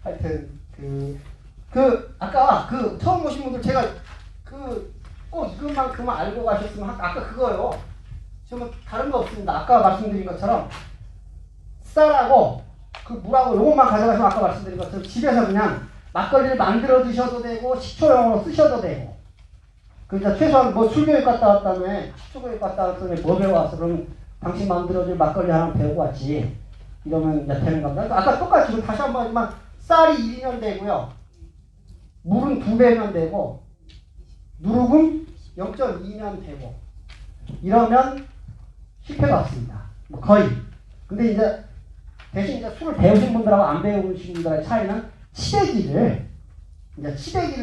하여튼 아까 처음 오신 분들 제가 꼭 이것만큼은 알고 가셨으면 아까 그거요. 지금 다른 거 없습니다. 아까 말씀드린 것처럼 쌀하고 물하고 요것만 가져가시면 아까 말씀드린 것처럼 집에서 그냥 막걸리를 만들어 드셔도 되고 식초용으로 쓰셔도 되고. 그러니까 최소한 술교육 갔다 왔다며 식초교육 갔다 왔더니 뭐 배워왔어? 그럼 당신 만들어줄 막걸리 하나 배우고 왔지. 이러면 이제 되는 겁니다. 아까 똑같이 다시 한번 하지만 쌀이 1이면 되고요. 물은 2배면 되고 누룩은 0.2면 되고 이러면 실패가 없습니다. 거의. 근데 이제 대신 이제 술을 배우신 분들하고 안 배우신 분들의 차이는 치대기를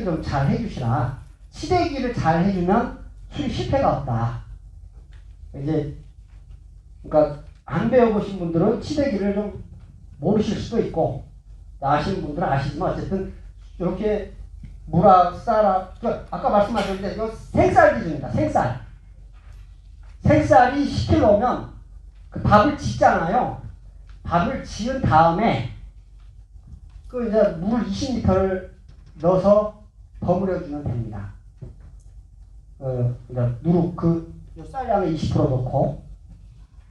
좀 잘 해주시라. 치대기를 잘 해주면 술이 실패가 없다. 그러니까 안 배워보신 분들은 치대기를 좀 모르실 수도 있고 아시는 분들은 아시지만 어쨌든 이렇게 물하고 쌀하고 아까 말씀하셨는데 이거 생쌀 기준입니다. 생쌀이 10kg면 그 밥을 짓잖아요. 밥을 지은 다음에 이제 물 20리터를 넣어서 버무려주면 됩니다. 이제 누룩 쌀량에 20% 넣고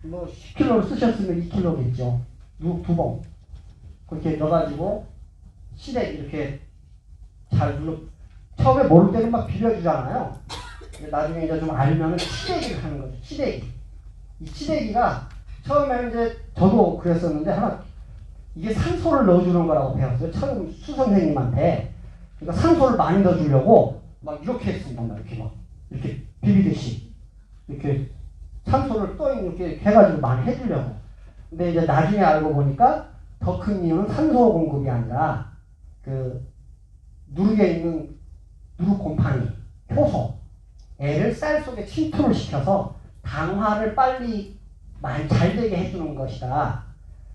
10kg를 쓰셨으면 2kg겠죠. 누룩 2봉 그렇게 넣어가지고 시래기 이렇게 잘 처음에 모를 때는 막 비벼주잖아요. 나중에 이제 좀 알면은 치대기를 하는 거죠. 치대기. 이 치대기가 처음에는 이제 저도 그랬었는데 이게 산소를 넣어주는 거라고 배웠어요. 처음 수선생님한테. 그러니까 산소를 많이 넣어주려고 막 이렇게 했습니다. 이렇게 비비듯이 이렇게 산소를 또 이렇게 해가지고 많이 해주려고. 근데 이제 나중에 알고 보니까 더 큰 이유는 산소 공급이 아니라 누룩에 있는 누룩 곰팡이, 효소, 애를 쌀 속에 침투를 시켜서 당화를 빨리 많이 잘 되게 해주는 것이다.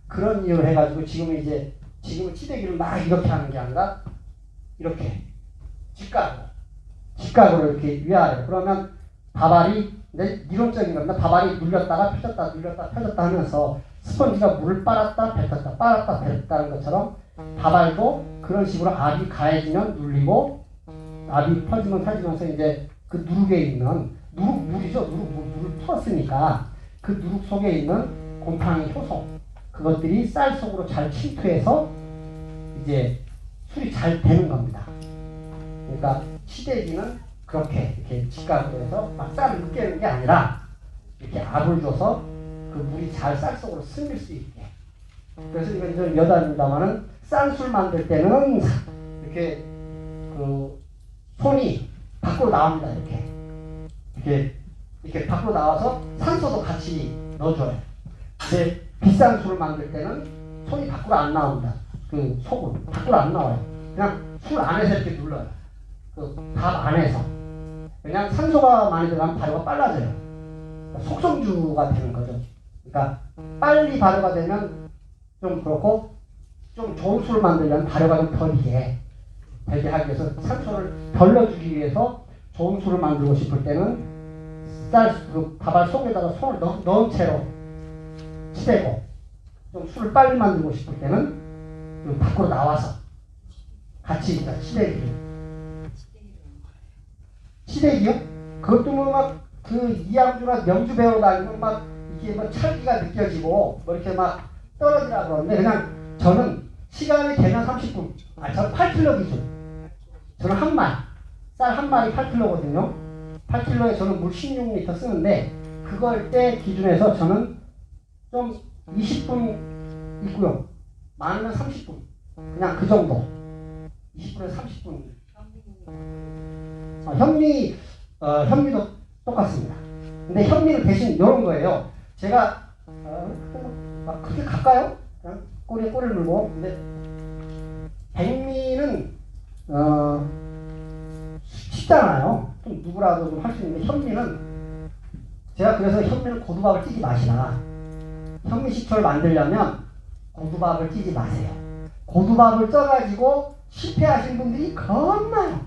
그런 이유를 해가지고 지금은 치대기를 막 이렇게 하는 게 아니라 이렇게 직각으로 이렇게 위아래. 그러면 밥알이 이론적인 겁니다. 밥알이 눌렸다가 펴졌다 눌렸다 펴졌다 하면서 스펀지가 물을 빨았다 뱉었다는 것처럼 밥알도 그런 식으로 압이 가해지면 눌리고 압이 펴지면서 이제 그 누룩에 있는 누룩물이죠. 물을 풀었으니까 그 누룩 속에 있는 곰팡이 효소 그것들이 쌀 속으로 잘 침투해서 이제 술이 잘 되는 겁니다. 그러니까 치대기는 이렇게 직각으로 해서 막 쌀을 으깨는 게 아니라 이렇게 압을 줘서 그 물이 잘 쌀 속으로 스밀 수 있게. 그래서 이건 좀 여담입니다만은 쌀술 만들 때는 이렇게 손이 밖으로 나옵니다. 이렇게 밖으로 나와서 산소도 같이 넣어줘요. 근데 비싼 술을 만들 때는 손이 밖으로 안 나옵니다. 속은 밖으로 안 나와요. 그냥 술 안에서 이렇게 눌러요. 밥 안에서. 그냥 산소가 많이 들어가면 발효가 빨라져요. 그러니까 속성주가 되는 거죠. 그러니까 빨리 발효가 되면 좀 그렇고 좀 좋은 술을 만들려면 발효가 좀 덜게 되게 하기 위해서 산소를 덜 넣어주기 위해서 좋은 술을 만들고 싶을 때는 밥알 속에다가 손을 넣은 채로 치대고 좀 술을 빨리 만들고 싶을 때는 밖으로 나와서 같이 치대기요? 그것도 이양주나 명주 배워 다니면 이게 찰기가 느껴지고 이렇게 떨어지라 그러는데 그냥 저는 시간이 되면 30분 저는 8kg 기준 저는 쌀 한 마리 8kg거든요 8kg에 저는 물 16리터 쓰는데 그걸 때 기준에서 저는 좀 20분 있고요 많으면 30분 그냥 그 정도 20분에서 30분 현미도 똑같습니다. 근데 현미는 대신 이런 거예요. 제가 그렇게 갈까요? 꼬리를 물고. 근데 백미는 쉽잖아요. 좀 누구라도 좀 할 수 있는데 현미는 제가 그래서 현미는 고두밥을 찌지 마시라. 현미 식초를 만들려면 고두밥을 찌지 마세요. 고두밥을 쪄가지고 실패하신 분들이 겁나요.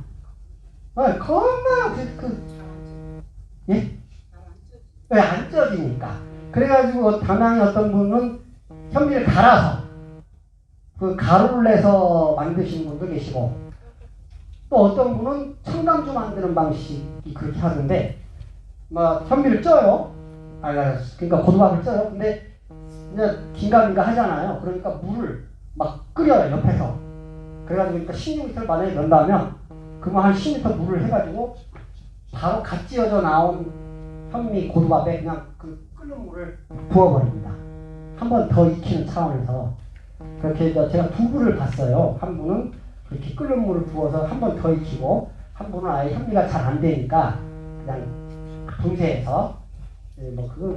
겁나요. 예? 왜 안 쪄지니까. 그래가지고 담양의 어떤 분은 현미를 갈아서 그 가루를 내서 만드시는 분도 계시고, 또 어떤 분은 청담주 만드는 방식이 그렇게 하는데, 뭐 현미를 쪄요. 그러니까 고두밥을 쪄요. 근데 이제 긴가민가 하잖아요. 그러니까 물을 막 끓여요, 옆에서. 그래가지고 그러니까 16리터를 만약에 넣는다면 그러면 한 10리터 물을 해가지고 바로 갓 찌어져 나온 현미 고두밥에 그냥 그 끓는 물을 부어버립니다. 한 번 더 익히는 차원에서. 그렇게 제가 두 분을 봤어요. 한 분은 그렇게 끓는 물을 부어서 한 번 더 익히고, 한 분은 아예 현미가 잘 안 되니까 그냥 분쇄해서, 뭐 그거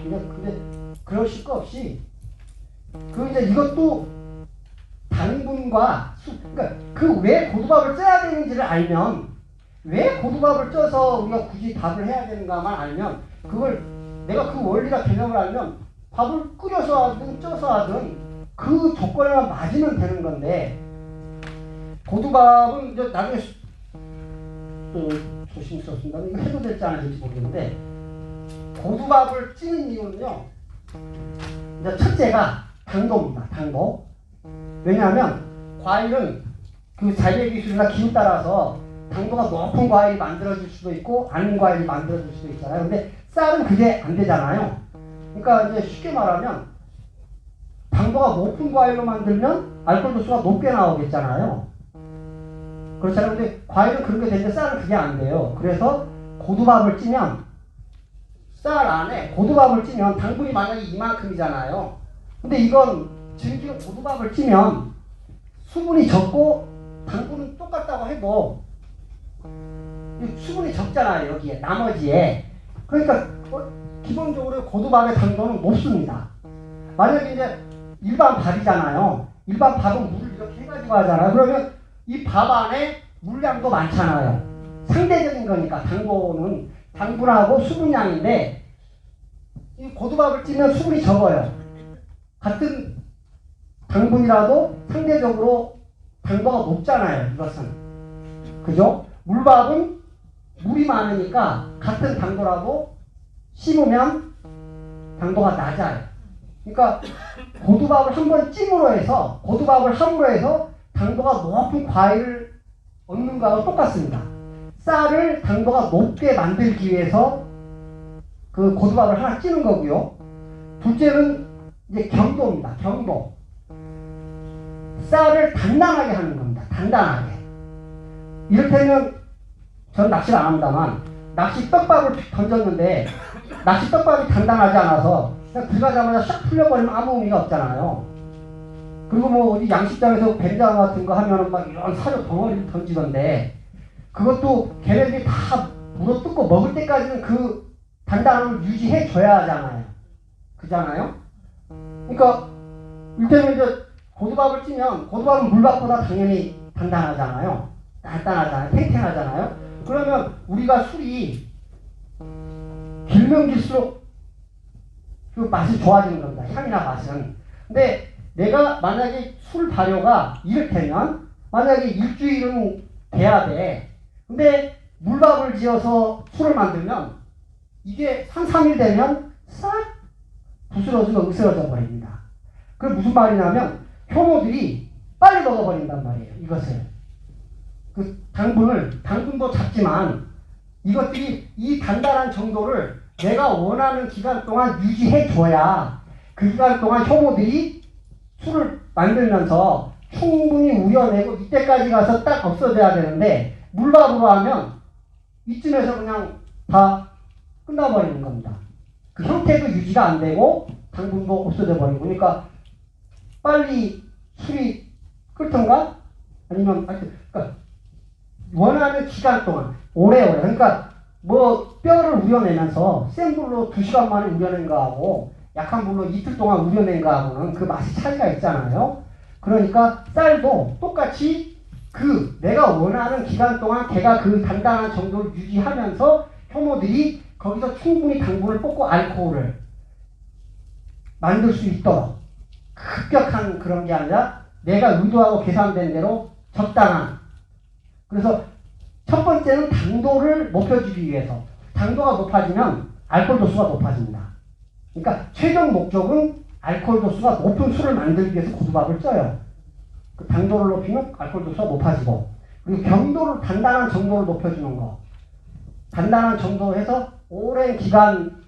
근데 그러실 거 없이 이제 이것도 당분과 그러니까 그 왜 고두밥을 쪄야 되는지를 알면, 왜 고두밥을 쪄서 우리가 굳이 밥을 해야 되는가만 알면, 그걸 내가 그 원리가 개념을 알면 밥을 끓여서 하든 쪄서 하든 그 조건에만 맞으면 되는 건데, 고두밥은 이제 나중에 조심스럽습니다. 이거 해도 될지 안 될지 모르겠는데, 고두밥을 찌는 이유는요, 이제 첫째가 당도입니다. 당도. 왜냐하면 과일은 그 자기의 기술이나 기후 따라서 당도가 높은 과일이 만들어질 수도 있고 아닌 과일이 만들어질 수도 있잖아요. 근데 쌀은 그게 안 되잖아요. 그러니까 이제 쉽게 말하면 당도가 높은 과일로 만들면 알코올 도수가 높게 나오겠잖아요. 그렇잖아요. 근데 과일은 그렇게 되는데 쌀은 그게 안 돼요. 그래서 고두밥을 찌면, 쌀 안에 고두밥을 찌면 당분이 만약에 이만큼이잖아요. 근데 이건 지금 고두밥을 찌면 수분이 적고 당분은 똑같다고 해도 수분이 적잖아요. 여기에 나머지에. 그러니까 기본적으로 고두밥의 당도는 높습니다. 만약에 이제 일반 밥이잖아요. 일반 밥은 물을 이렇게 해가지고 하잖아요. 그러면 이 밥 안에 물량도 많잖아요. 상대적인 거니까 당도는 당분하고 수분량인데, 이 고두밥을 찌면 수분이 적어요. 같은 당분이라도 상대적으로 당도가 높잖아요. 이것은. 그죠? 물밥은 물이 많으니까 같은 당도라도 씹으면 당도가 낮아요. 그러니까 고두밥을 한번 찜으로 해서, 고두밥을 함으로 해서 당도가 높은 과일을 얻는 거하고 똑같습니다. 쌀을 당도가 높게 만들기 위해서 그 고두밥을 하나 찌는 거고요. 둘째는 이제 경도입니다. 경도. 쌀을 단단하게 하는 겁니다. 단단하게. 이를테면 전 낚시를 안 합니다만, 낚시 떡밥을 던졌는데 낚시 떡밥이 단단하지 않아서 그냥 들어가자마자 샥 풀려버리면 아무 의미가 없잖아요. 그리고 뭐 어디 양식장에서 뱀장 같은 거 하면은 막 이런 사료 덩어리를 던지던데, 그것도 걔네들이 다 물어뜯고 먹을 때까지는 그 단단함을 유지해 줘야 하잖아요. 그잖아요? 그러니까 이를테면 이제 고두밥을 찌면, 고두밥은 물밥보다 당연히 단단하잖아요. 단단하잖아요. 탱탱하잖아요. 그러면 우리가 술이 길면 길수록 그 맛이 좋아지는 겁니다. 향이나 맛은. 근데 내가 만약에 술 발효가 이를테면 만약에 일주일은 돼야 돼. 근데 물밥을 지어서 술을 만들면 이게 한 3일 되면 싹 부스러지고 으스러져 버립니다. 그게 무슨 말이냐면 효모들이 빨리 먹어버린단 말이에요. 이것을. 그 당분도 작지만 이것들이 이 단단한 정도를 내가 원하는 기간 동안 유지해줘야 그 기간 동안 효모들이 술을 만들면서 충분히 우려내고 이때까지 가서 딱 없어져야 되는데, 물밥으로 하면 이쯤에서 그냥 다 끝나버리는 겁니다. 그 형태도 유지가 안 되고 당분도 없어져 버리고. 그러니까 빨리 술이 끓던가 아니면 그러니까 원하는 기간 동안 오래오래, 그러니까 뭐 뼈를 우려내면서 센 불로 2시간 만에 우려낸 거하고 약한 불로 이틀 동안 우려낸 거하고는 그 맛이 차이가 있잖아요. 그러니까 쌀도 똑같이 그 내가 원하는 기간 동안 걔가 그 단단한 정도를 유지하면서 효모들이 거기서 충분히 당분을 뽑고 알코올을 만들 수 있도록, 급격한 그런 게 아니라 내가 의도하고 계산된 대로 적당한. 그래서 첫 번째는 당도를 높여주기 위해서. 당도가 높아지면 알코올 도수가 높아집니다. 그러니까 최종 목적은 알코올 도수가 높은 술을 만들기 위해서 고두밥을 쪄요. 그 당도를 높이면 알코올 도수가 높아지고, 그리고 경도를 단단한 정도를 높여주는 거. 단단한 정도로 해서 오랜 기간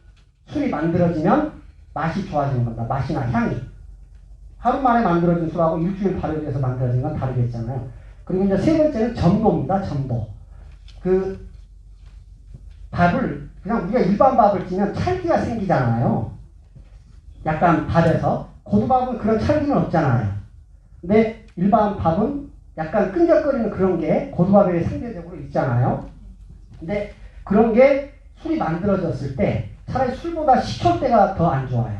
술이 만들어지면 맛이 좋아지는 겁니다. 맛이나 향이. 하루 만에 만들어진 술하고 일주일 발효돼서 만들어진 건 다르겠잖아요. 그리고 이제 세 번째는 점도입니다. 점도. 그 밥을 그냥 우리가 일반 밥을 찌면 찰기가 생기잖아요. 약간 밥에서. 고두밥은 그런 찰기는 없잖아요. 근데 일반 밥은 약간 끈적거리는 그런 게 고두밥에 상대적으로 있잖아요. 근데 그런 게 술이 만들어졌을 때 차라리 술보다 식힐 때가 더 안 좋아요.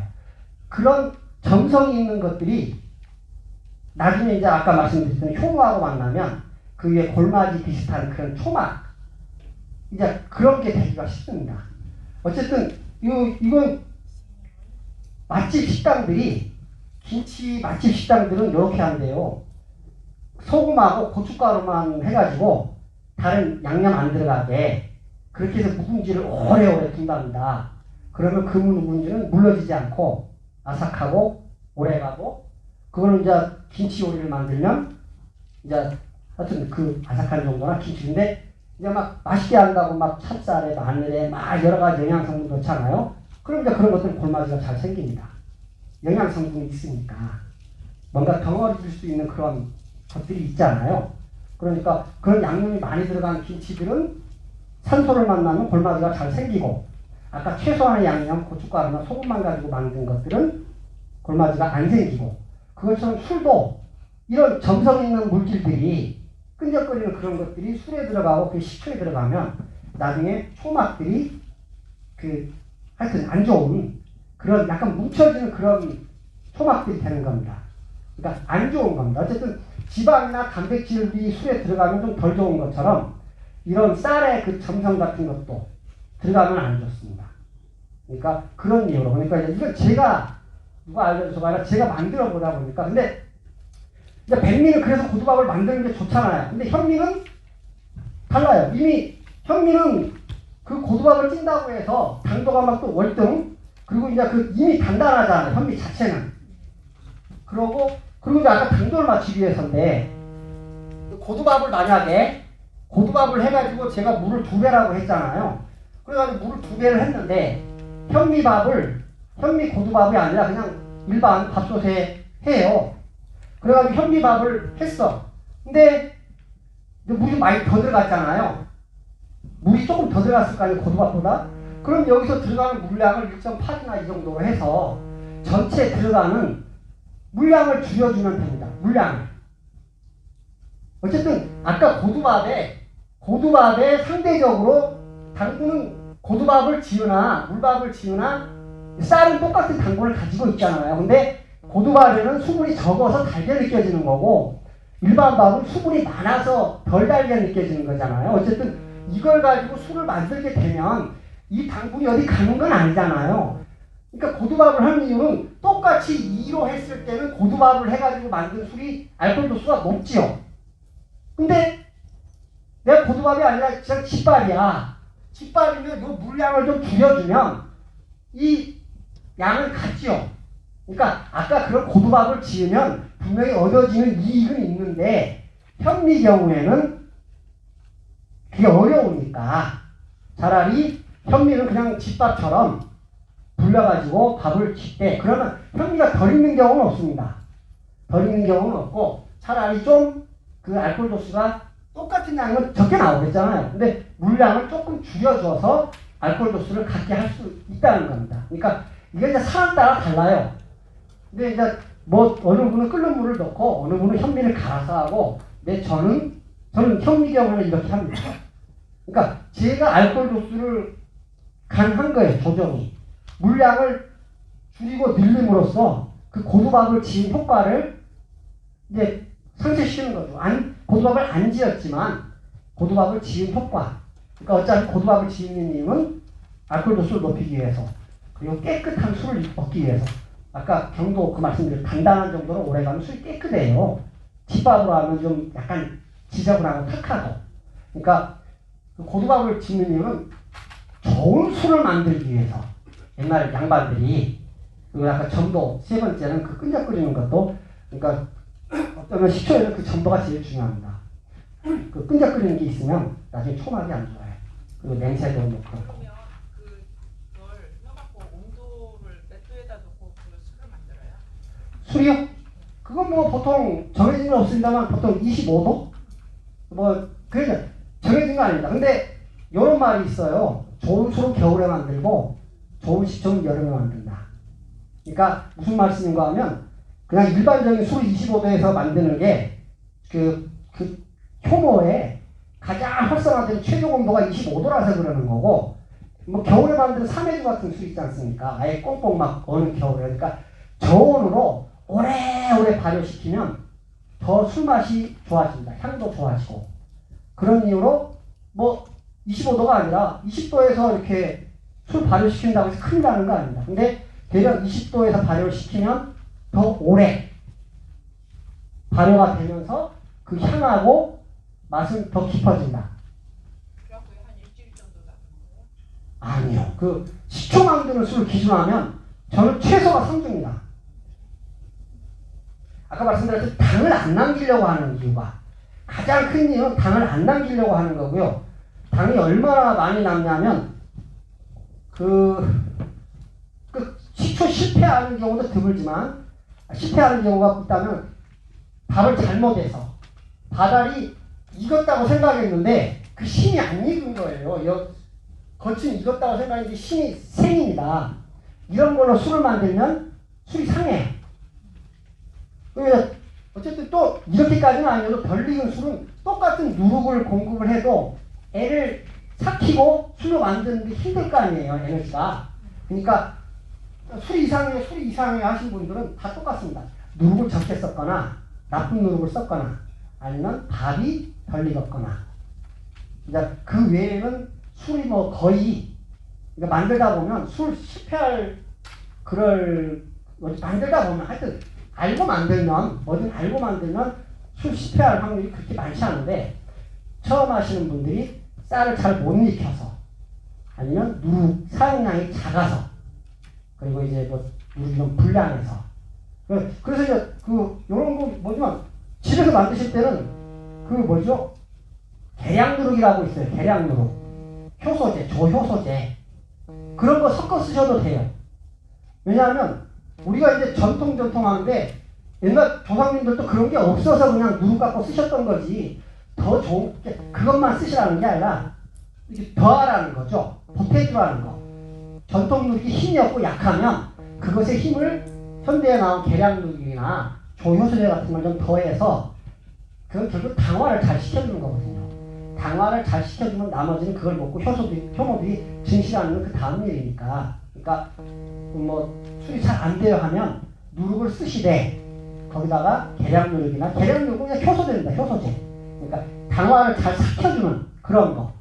그런 점성이 있는 것들이 나중에 이제 아까 말씀드렸던 효모하고 만나면 그 위에 골마지 비슷한 그런 초막, 이제 그런 게 되기가 쉽습니다. 어쨌든 이건 맛집 식당들이, 김치 맛집 식당들은 이렇게 한대요. 소금하고 고춧가루만 해가지고 다른 양념 안 들어가게 그렇게 해서 묵은지를 오래오래 둔답니다. 그러면 그 묵은지는 물러지지 않고 아삭하고 오래가고, 그거는 이제 김치 요리를 만들면 이제 하여튼 그 아삭한 정도나 김치인데, 이제 막 맛있게 한다고 막 찹쌀에 마늘에 막 여러 가지 영양 성분 넣잖아요. 그럼 이제 그런 것들은 골마지가 잘 생깁니다. 영양 성분이 있으니까 뭔가 덩어리 줄 수 있는 그런 것들이 있잖아요. 그러니까 그런 양념이 많이 들어간 김치들은 산소를 만나면 골마지가 잘 생기고, 아까 최소한의 양념 고춧가루나 소금만 가지고 만든 것들은 골마지가 안 생기고, 그것처럼 술도 이런 점성 있는 물질들이, 끈적거리는 그런 것들이 술에 들어가고 그 식초에 들어가면 나중에 초막들이 하여튼 안 좋은 그런 약간 뭉쳐지는 그런 초막들이 되는 겁니다. 그러니까 안 좋은 겁니다. 어쨌든 지방이나 단백질이 술에 들어가면 좀 덜 좋은 것처럼 이런 쌀의 그 점성 같은 것도 들어가면 안 좋습니다. 그러니까 그런 이유로. 그러니까 이건 제가 누가 알려줘서가 아니라 제가 만들어 보다 보니까. 근데 이제 백미는 그래서 고두밥을 만드는 게 좋잖아요. 근데 현미는 달라요. 이미 현미는 그 고두밥을 찐다고 해서 당도가 막 또 월등, 그리고 이제 이미 단단하잖아요. 현미 자체는. 그리고 이제 아까 당도를 맞추기 위해서인데, 고두밥을 만약에 고두밥을 해가지고 제가 물을 2배라고 했잖아요. 그래가지고 물을 2배를 했는데, 현미 고두밥이 아니라 그냥 일반 밥솥에 해요. 그래가지고 현미밥을 했어. 근데 물이 많이 더 들어갔잖아요. 물이 조금 더 들어갔을 거 아니에요, 고두밥보다. 그럼 여기서 들어가는 물량을 1.8이나 이 정도로 해서 전체 들어가는 물량을 줄여주면 됩니다. 물량을. 어쨌든 아까 고두밥에 상대적으로 당분은 고두밥을 지으나 물밥을 지으나 쌀은 똑같은 당분을 가지고 있잖아요. 근데 고두밥에는 수분이 적어서 달게 느껴지는 거고, 일반 밥은 수분이 많아서 덜 달게 느껴지는 거잖아요. 어쨌든 이걸 가지고 술을 만들게 되면 이 당분이 어디 가는 건 아니잖아요. 그러니까 고두밥을 하는 이유는 똑같이 2로 했을 때는 고두밥을 해가지고 만든 술이 알코올 도수가 높지요. 근데 내가 고두밥이 아니라 그냥 집밥이야. 집밥이면 이 물량을 좀 줄여주면 이 양은 같지요. 그러니까 아까 그런 고두밥을 지으면 분명히 얻어지는 이익은 있는데, 현미 경우에는 그게 어려우니까 차라리 현미는 그냥 집밥처럼 불려가지고 밥을 질 때, 그러면 현미가 덜 익는 경우는 없습니다. 덜 익는 경우는 없고, 차라리 좀 그 알코올 도수가 똑같은 양은 적게 나오겠잖아요. 근데 물량을 조금 줄여줘서 알코올 도수를 갖게 할 수 있다는 겁니다. 그러니까 이게 이제 사람 따라 달라요. 근데 이제 어느 분은 끓는 물을 넣고 어느 분은 현미를 갈아서 하고, 저는 현미 경우는 이렇게 합니다. 그러니까 제가 알코올 도수를 가능한 거예요, 조정이. 물량을 줄이고 늘림으로써 그 고두밥을 지은 효과를 이제 상쇄시키는 거죠. 고두밥을 안 지었지만 고두밥을 지은 효과. 그러니까 어차피 고두밥을 지은 이유는 알코올 도수를 높이기 위해서, 그리고 깨끗한 술을 얻기 위해서. 아까 경도 말씀드린 단단한 정도로 오래가면 술이 깨끗해요. 집밥으로 하면 좀 약간 지저분하고 탁하고. 그러니까 고두밥을 짓는 이유는 좋은 술을 만들기 위해서. 옛날 양반들이, 그리고 아까 점도, 세 번째는 그 끈적거리는 것도, 그러니까 어쩌면 식초에는 그 전도가 제일 중요합니다. 그 끈적거리는 게 있으면 나중에 초막이 안 좋아요. 그리고 냄새도 뭐 그렇고. 그러면 그걸 해갖고 온도를 몇 도에다 놓고 그 술을 만들어요? 술이요? 그건 뭐 보통 정해진 건 없습니다만 보통 25도? 뭐 그러니까 정해진 거 아닙니다. 근데 이런 말이 있어요. 좋은 술은 겨울에 만들고 좋은 식초는 여름에 만든다. 그러니까 무슨 말씀인가 하면 그냥 일반적인 술을 25도에서 만드는 게 그 효모에 가장 활성화된 최종 온도가 25도라서 그러는 거고, 뭐 겨울에 만드는 삼해주 같은 술 있지 않습니까? 아예 꽁꽁 막 어는 겨울에. 그러니까 저온으로 오래오래 발효시키면 더 술 맛이 좋아집니다. 향도 좋아지고. 그런 이유로 뭐 25도가 아니라 20도에서 이렇게 술 발효시킨다고 해서 큰일 나는 거 아닙니다. 근데 대략 20도에서 발효시키면 더 오래 발효가 되면서 그 향하고 맛은 더 깊어진다. 그래갖고 한 일주일 정도 놔두는 거예요? 아니요. 그 식초 만드는 술을 기준하면 저는 최소가 3주입니다. 아까 말씀드렸듯이 당을 안 남기려고 하는 이유가 가장 큰 이유는 당을 안 남기려고 하는 거고요. 당이 얼마나 많이 남냐면 그 식초 실패하는 경우도 드물지만 실패하는 경우가 있다면 밥을 잘못해서 밥알이 익었다고 생각했는데 그 심이 안 익은 거예요. 겉은 익었다고 생각했는데 심이 생입니다. 이런 걸로 술을 만들면 술이 상해요. 어쨌든 또 이렇게까지는 아니어도 덜 익은 술은 똑같은 누룩을 공급을 해도 애를 삭히고 술을 만드는 게 힘들 거 아니에요. 에너지가. 그러니까 술이 이상해 하신 분들은 다 똑같습니다. 누룩을 적게 썼거나 나쁜 누룩을 썼거나 아니면 밥이 덜 익었거나. 그러니까 그 외에는 술이 뭐 거의 그러니까 만들다 보면 술 실패할 만들다 보면 하여튼 알고 만들면 뭐든 알고 만들면 술 실패할 확률이 그렇게 많지 않은데 처음 하시는 분들이 쌀을 잘 못 익혀서 아니면 누룩 사용량이 작아서 그리고 이제 뭐 누룩이 좀 불량해서 그래서 이제 요런 거 뭐지만 집에서 만드실 때는 계량 누룩이라고 있어요. 계량 누룩, 효소제, 조효소제 그런 거 섞어 쓰셔도 돼요. 왜냐하면 우리가 이제 전통 하는데 옛날 조상님들도 그런 게 없어서 그냥 누룩 갖고 쓰셨던 거지 더 좋은 그것만 쓰시라는 게 아니라 이렇게 더하라는 거죠. 보태주라는 거. 전통 누룩이 힘이 없고 약하면 그것의 힘을 현대에 나온 계량 누룩이나 조효소제 같은 걸 좀 더해서 그건 결국 당화를 잘 시켜주는 거거든요. 당화를 잘 시켜주면 나머지는 그걸 먹고 효모들이 증식하는 건 그 다음 일이니까. 그러니까 뭐 술이 잘 안 돼요 하면 누룩을 쓰시되 거기다가 계량 누룩은 그냥 효소제입니다. 효소제. 그러니까 당화를 잘 삭혀주는 그런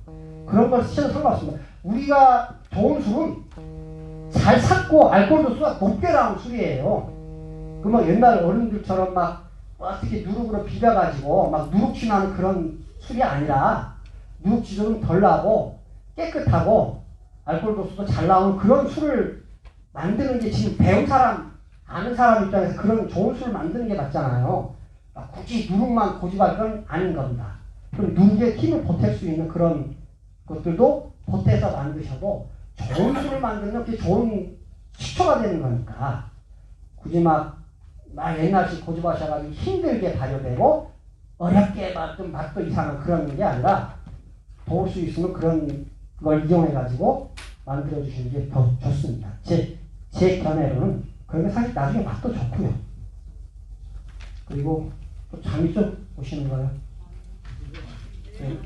걸 쓰셔도 상관없습니다. 우리가 좋은 술은 잘 삭고 알코올 도수가 높게 나온 술이에요. 그 막 옛날 어른들처럼 막 어떻게 누룩으로 비벼가지고 막 누룩지 나는 그런 술이 아니라 누룩지 좀 덜 나고 깨끗하고 알코올 도수도 잘 나오는 그런 술을 만드는 게 지금 배운 사람, 아는 사람 입장에서 그런 좋은 술을 만드는 게 맞잖아요. 굳이 누룩만 고집할 건 아닌 겁니다. 그럼 누룩의 힘을 보탤 수 있는 그런 것들도 보태서 만드셔도 좋은 술을 만들면 그게 좋은 식초가 되는 거니까 굳이 막 옛날식 고집하셔가지고 힘들게 발효되고 어렵게 막 좀 맛도 이상한 그런 게 아니라 도울 수 있으면 그런 걸 이용해가지고 만들어주시는 게 더 좋습니다. 제 견해로는 그런 게 사실 나중에 맛도 좋고요. 그리고 또 잠이 좀 오시는 거예요. 네.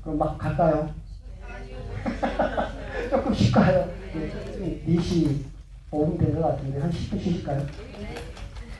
그럼 막 갈까요? 조금 쉴까요? 네, 4시 5분 된 것 같은데 한 10분 쉬실까요?